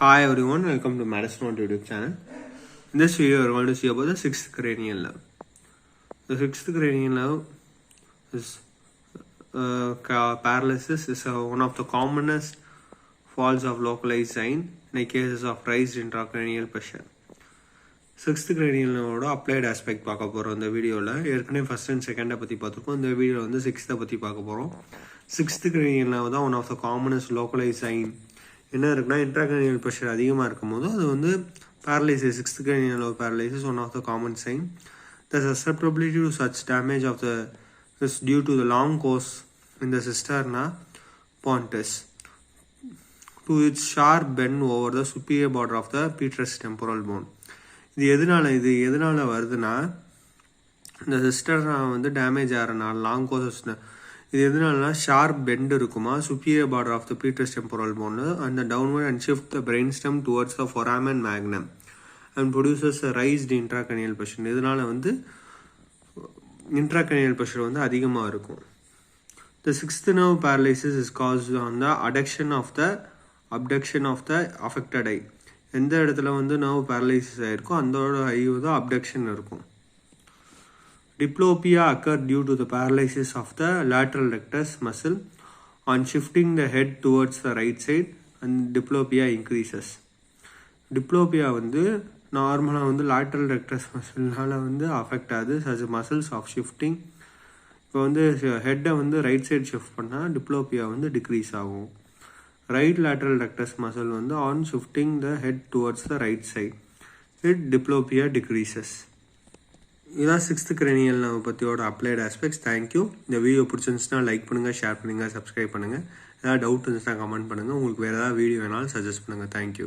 Hi everyone, welcome to Madison YouTube channel. In this video, we're going to see about the sixth cranial nerve. The sixth cranial nerve is paralysis is one of the commonest faults of localized sign in cases of raised intracranial pressure. Sixth cranial nerve applied aspect பார்க்க போறோம் இந்த வீடியோல. ஏற்கனவே first and second பத்தி பார்த்திருக்கோம். இந்த வீடியோல வந்து சிக்ஸ்த் பத்தி பார்க்க போறோம். Sixth cranial nerve தான் one of the commonest localized sign. என்ன இருக்குன்னா intracranial pressure அதிகமாக இருக்கும்போது அது வந்து paralysis, sixth cranial nerve paralysis, one of the common sign. The susceptibility to such damage of the is due to the long course in the cisterna pontis to its sharp bend over the superior border of the petrous temporal bone. இது எதனால வருதுன்னா இந்த சிஸ்டர்னா வந்து damage ஆகிறனால long courses. இது எதனாலனா sharp bend இருக்குமா superior border of the petrous temporal bone and the downward and shift the brainstem towards the foramen magnum and produces a raised intracranial pressure. இதனால வந்து intracranial pressure வந்து அதிகமாக இருக்கும். The sixth nerve paralysis is caused on the abduction of the affected eye. எந்த இடத்துல வந்து nerve paralysis ஆயிருக்கோ அந்தோட ஐ வந்து abduction இருக்கும். Diplopia occurs due to the paralysis of the lateral rectus muscle on shifting the head towards the right side and diplopia increases. Diplopia வந்து நார்மலாக வந்து lateral rectus muscleனால வந்து affect ஆகுது. such muscles of shifting. இப்போ வந்து ஹெட்டை வந்து right side shift பண்ணால் diplopia வந்து டிக்ரீஸ் ஆகும். ரைட் lateral rectus muscle வந்து on shifting the head towards the right side diplopia decreases. இதுதான் சிக்ஸ்த் கிரேனியல் நர்வ் பற்றியோட அப்ளைட் ஆஸ்பெக்ட்ஸ். தேங்க்யூ. இந்த வீடியோ பிடிச்சிருந்துச்சுன்னா லைக் பண்ணுங்கள், ஷேர் பண்ணுங்கள், சப்ஸ்கிரைப் பண்ணுங்கள். ஏதாவது டவுட் இருந்துச்சுன்னா கமெண்ட் பண்ணுங்கள். உங்களுக்கு வேறு ஏதாவது வீடியோ வேணாலும் சஜஸ்ட் பண்ணுங்கள். தேங்க்யூ.